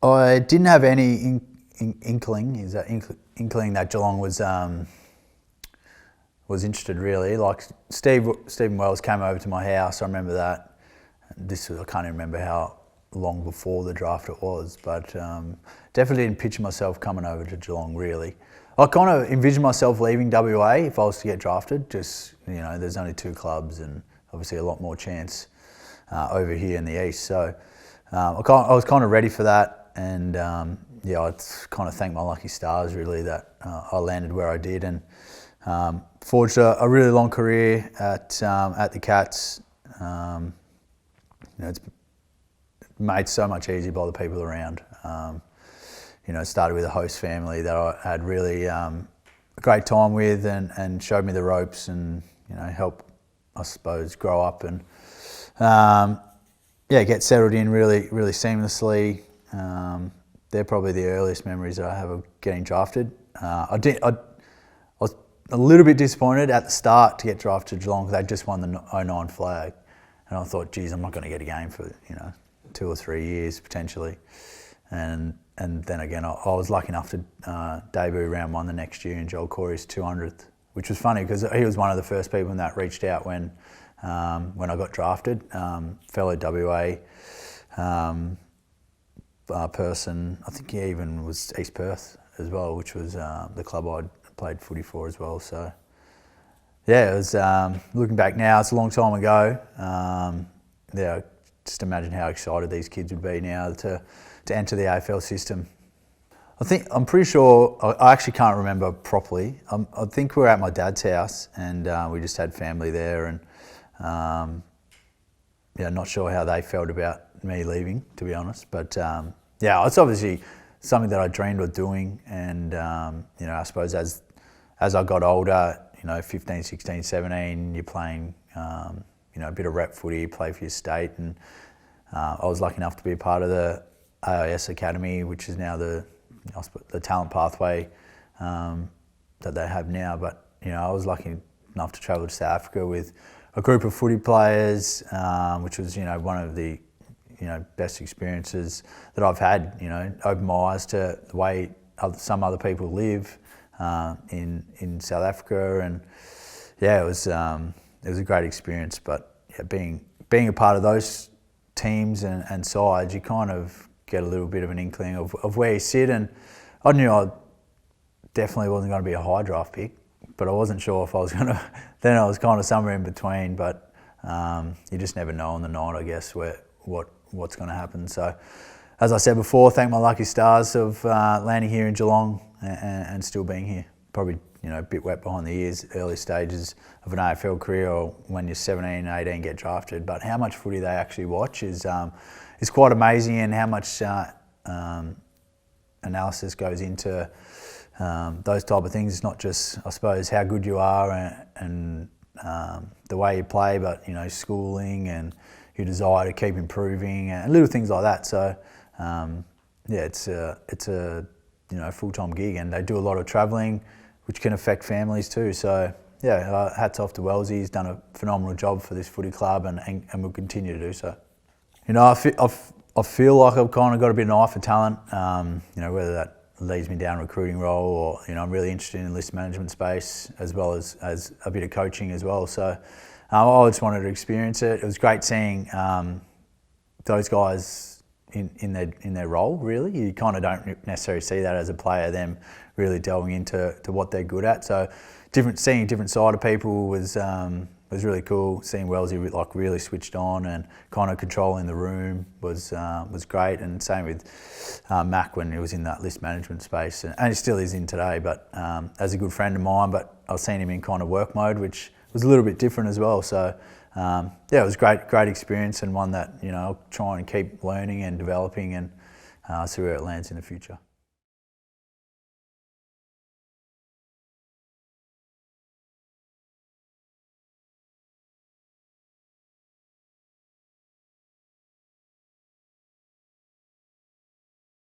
I didn't have any inkling that Geelong was interested really. Like Stephen Wells came over to my house. I remember that. I can't even remember how long before the draft it was, but definitely didn't picture myself coming over to Geelong really. I kind of envisioned myself leaving WA if I was to get drafted. Just, there's only 2 clubs and obviously a lot more chance over here in the east. So I was kind of ready for that, and I kind of thank my lucky stars really that I landed where I did, and forged a really long career at the Cats. It's made so much easier by the people around. Started with a host family that I had really a great time with, and showed me the ropes, and helped, I suppose, grow up and get settled in really seamlessly. They're probably the earliest memories that I have of getting drafted. I was a little bit disappointed at the start to get drafted to Geelong because they just won the '09 flag, and I thought, geez, I'm not going to get a game for 2 or 3 years potentially. And then again, I was lucky enough to debut round 1 the next year in Joel Corey's 200th, which was funny because he was one of the first people that reached out when I got drafted. Fellow WA person, I think he even was East Perth as well, which was the club I'd played footy for as well. So yeah, it was looking back now, it's a long time ago. Just imagine how excited these kids would be now to enter the AFL system. I'm pretty sure, I actually can't remember properly. I think we were at my dad's house, and we just had family there, and not sure how they felt about me leaving, to be honest. But it's obviously something that I dreamed of doing, and I suppose as I got older, 15, 16, 17, you're playing a bit of rep footy, play for your state, and I was lucky enough to be a part of the AIS Academy, which is now the talent pathway that they have now. But I was lucky enough to travel to South Africa with a group of footy players, which was one of the best experiences that I've had. Opened my eyes to the way some other people live in South Africa, and it was a great experience. But being a part of those teams and sides, you kind of get a little bit of an inkling of where you sit, and I knew I definitely wasn't going to be a high draft pick, but I wasn't sure if I was going to. Then I was kind of somewhere in between, but you just never know on the night, I guess, what's going to happen. So, as I said before, thank my lucky stars of landing here in Geelong and still being here. Probably a bit wet behind the ears, early stages of an AFL career, or when you're 17, 18, get drafted. But how much footy they actually watch is quite amazing, and how much analysis goes into those type of things. It's not just, I suppose, how good you are and the way you play, but schooling and your desire to keep improving and little things like that. So it's a full-time gig, and they do a lot of travelling, which can affect families too. So hats off to Wellesley. He's done a phenomenal job for this footy club, and will continue to do so. I feel like I've kind of got a bit of an eye for talent, whether that leads me down a recruiting role, or I'm really interested in the list management space, as well as a bit of coaching as well. So I just wanted to experience it. It was great seeing those guys in their role, really. You kind of don't necessarily see that as a player, them really delving into what they're good at. So seeing a different side of people was really cool. Seeing Wellesley really switched on and kind of controlling the room was great. And same with Mac when he was in that list management space, and he still is in today. But as a good friend of mine, but I've seen him in kind of work mode, which was a little bit different as well. So it was great experience, and one that I'll try and keep learning and developing, and see where it lands in the future.